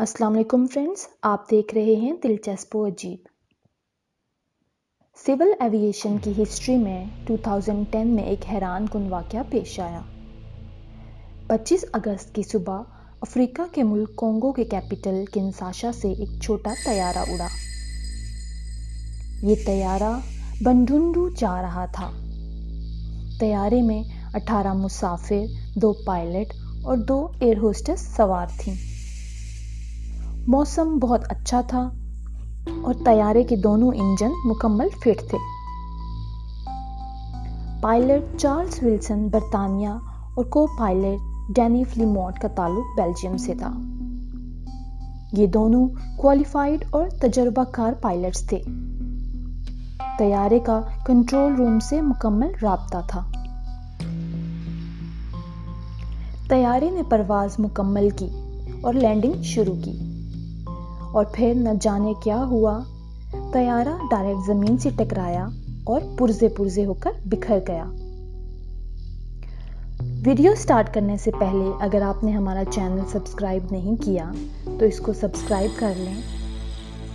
السلام علیکم فرینڈز، آپ دیکھ رہے ہیں دلچسپ و عجیب۔ سول ایویشن کی ہسٹری میں 2010 میں ایک حیران کن واقعہ پیش آیا۔ 25 اگست کی صبح افریقہ کے ملک کونگو کے کیپٹل کنشاسا سے ایک چھوٹا طیارہ اڑا۔ یہ طیارہ بنڈونڈو جا رہا تھا۔ طیارے میں 18 مسافر، 2 پائلٹ اور 2 ایئر ہوسٹس سوار تھیں۔ موسم بہت اچھا تھا اور طیارے کے دونوں انجن مکمل فٹ تھے۔ پائلٹ چارلس ولسن برطانیہ اور کو پائلٹ ڈینی فلیموٹ کا تعلق بیلجیم سے تھا۔ یہ دونوں کوالیفائڈ اور تجربہ کار پائلٹس تھے۔ طیارے کا کنٹرول روم سے مکمل رابطہ تھا۔ طیارے نے پرواز مکمل کی اور لینڈنگ شروع کی، اور پھر نہ جانے کیا ہوا، طیارہ ڈائریکٹ زمین سے ٹکرایا اور پرزے ہو کر بکھر گیا۔ ویڈیو سٹارٹ کرنے سے پہلے اگر آپ نے ہمارا چینل سبسکرائب نہیں کیا تو اس کو سبسکرائب کر لیں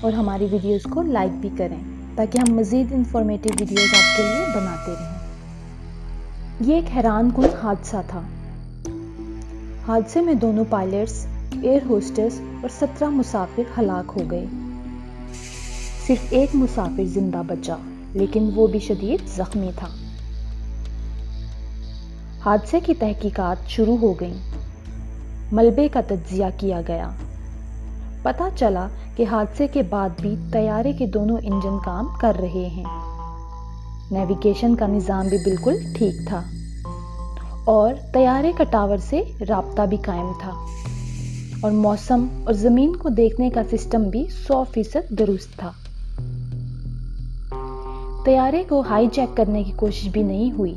اور ہماری ویڈیوز کو لائک بھی کریں تاکہ ہم مزید انفارمیٹیو ویڈیوز آپ کے لیے بناتے رہیں۔ یہ ایک حیران کن حادثہ تھا۔ حادثے میں دونوں پائلٹس، ایئر ہوسٹس اور 17 مسافر ہلاک ہو گئے۔ صرف ایک مسافر زندہ بچا، لیکن وہ بھی شدید زخمی تھا۔ حادثے کی تحقیقات شروع ہو گئیں۔ ملبے کا تجزیہ کیا گیا۔ پتہ چلا کہ حادثے کے بعد بھی طیارے کے دونوں انجن کام کر رہے ہیں۔ نیویگیشن کا نظام بھی بالکل ٹھیک تھا اور طیارے کا ٹاور سے رابطہ بھی قائم تھا، اور موسم اور زمین کو دیکھنے کا سسٹم بھی 100% درست تھا۔ طیارے کو ہائی جیک کرنے کی کوشش بھی نہیں ہوئی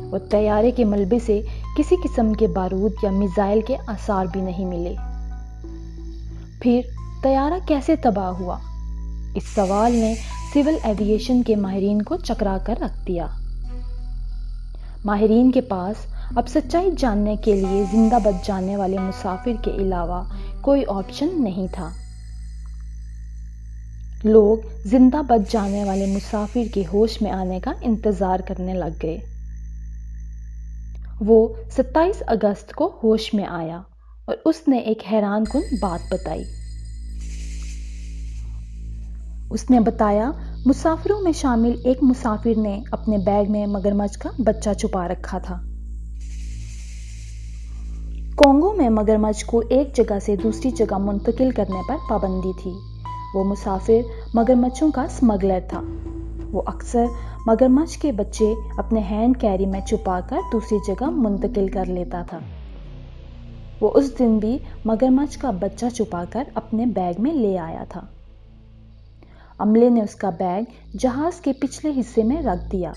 اور طیارے کے ملبے سے کسی قسم کے بارود یا میزائل کے آثار بھی نہیں ملے۔ پھر طیارہ کیسے تباہ ہوا؟ اس سوال نے سول ایویشن کے ماہرین کو چکرا کر رکھ دیا۔ ماہرین کے پاس اب سچائی جاننے کے لیے زندہ بچ جانے والے مسافر کے علاوہ کوئی آپشن نہیں تھا۔ لوگ زندہ بچ جانے والے مسافر کے ہوش میں آنے کا انتظار کرنے لگ گئے۔ وہ 27 اگست کو ہوش میں آیا اور اس نے ایک حیران کن بات بتائی۔ اس نے بتایا، مسافروں میں شامل ایک مسافر نے اپنے بیگ میں مگرمچھ کا بچہ چھپا رکھا تھا۔ کونگو میں مگرمچھ کو ایک جگہ سے دوسری جگہ منتقل کرنے پر پابندی تھی۔ وہ مسافر مگرمچھوں کا اسمگلر تھا۔ وہ اکثر مگرمچھ کے بچے اپنے ہینڈ کیری میں چھپا کر دوسری جگہ منتقل کر لیتا تھا۔ وہ اس دن بھی مگرمچھ کا بچہ چھپا کر اپنے بیگ میں لے آیا تھا۔ عملے نے اس کا بیگ جہاز کے پچھلے حصے میں رکھ دیا۔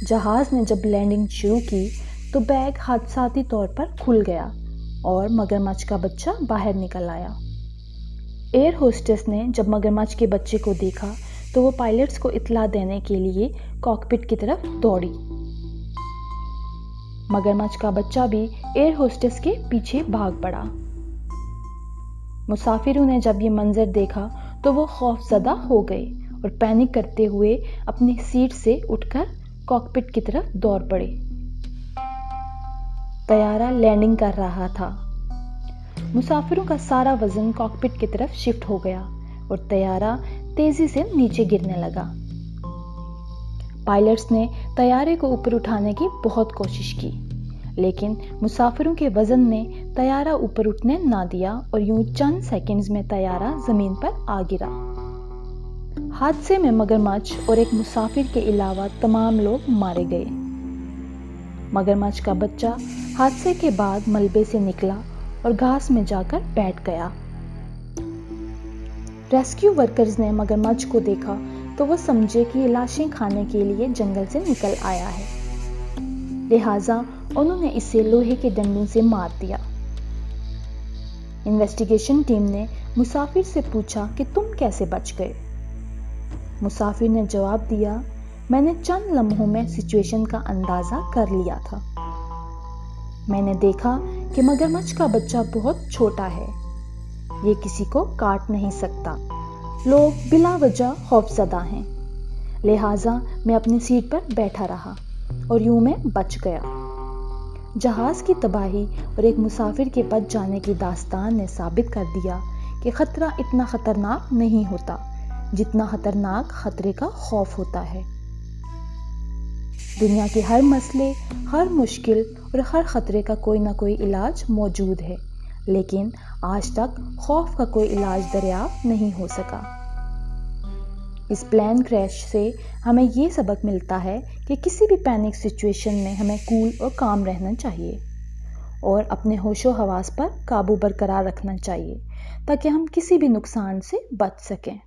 جہاز نے جب لینڈنگ شروع کی تو بیگ حادثاتی طور پر کھل گیا اور مگرمچھ کا بچہ باہر نکل آیا۔ ایئر ہوسٹس نے جب مگرمچھ کے بچے کو دیکھا تو وہ پائلٹس کو اطلاع دینے کے لیے کاکپٹ کی طرف دوڑی۔ مگرمچھ کا بچہ بھی ایئر ہوسٹس کے پیچھے بھاگ پڑا۔ مسافروں نے جب یہ منظر دیکھا تو وہ خوف زدہ ہو گئے اور پینک کرتے ہوئے اپنی سیٹ سے اٹھ کر کاکپٹ کی طرف دوڑ پڑے۔ طیارہ لینڈنگ کر رہا تھا۔ مسافروں کا سارا وزن کاکپٹ کی طرف شفٹ ہو گیا اور طیارہ تیزی سے نیچے گرنے لگا۔ پائلٹس نے طیارے کو اوپر اٹھانے کی بہت کوشش کی، لیکن مسافروں کے وزن نے طیارہ اوپر اٹھنے نہ دیا اور یوں چند سیکنڈز میں طیارہ زمین پر آ گرا۔ حادثے میں مگرمچھ اور ایک مسافر کے علاوہ تمام لوگ مارے گئے۔ مگرمچھ کا بچہ حادثے کے بعد ملبے سے نکلا اور گھاس میں جا کر بیٹھ گیا۔ ریسکیو ورکرز نے مگرمچھ کو دیکھا تو وہ سمجھے کہ یہ لاشیں کھانے کے لیے جنگل سے نکل آیا ہے، لہٰذا انہوں نے اسے لوہے کے ڈنڈوں سے مار دیا۔ انویسٹیگیشن ٹیم نے مسافر سے پوچھا کہ تم کیسے بچ گئے؟ مسافر نے جواب دیا، میں نے چند لمحوں میں سچویشن کا اندازہ کر لیا تھا۔ میں نے دیکھا کہ مگرمچھ کا بچہ بہت چھوٹا ہے، یہ کسی کو کاٹ نہیں سکتا۔ لوگ بلا وجہ خوف زدہ ہیں، لہٰذا میں اپنی سیٹ پر بیٹھا رہا اور یوں میں بچ گیا۔ جہاز کی تباہی اور ایک مسافر کے بچ جانے کی داستان نے ثابت کر دیا کہ خطرہ اتنا خطرناک نہیں ہوتا جتنا خطرناک خطرے کا خوف ہوتا ہے۔ دنیا کے ہر مسئلے، ہر مشکل اور ہر خطرے کا کوئی نہ کوئی علاج موجود ہے، لیکن آج تک خوف کا کوئی علاج دریافت نہیں ہو سکا۔ اس پلین کریش سے ہمیں یہ سبق ملتا ہے کہ کسی بھی پینک سچویشن میں ہمیں کول اور کام رہنا چاہیے اور اپنے ہوش و حواس پر قابو برقرار رکھنا چاہیے تاکہ ہم کسی بھی نقصان سے بچ سکیں۔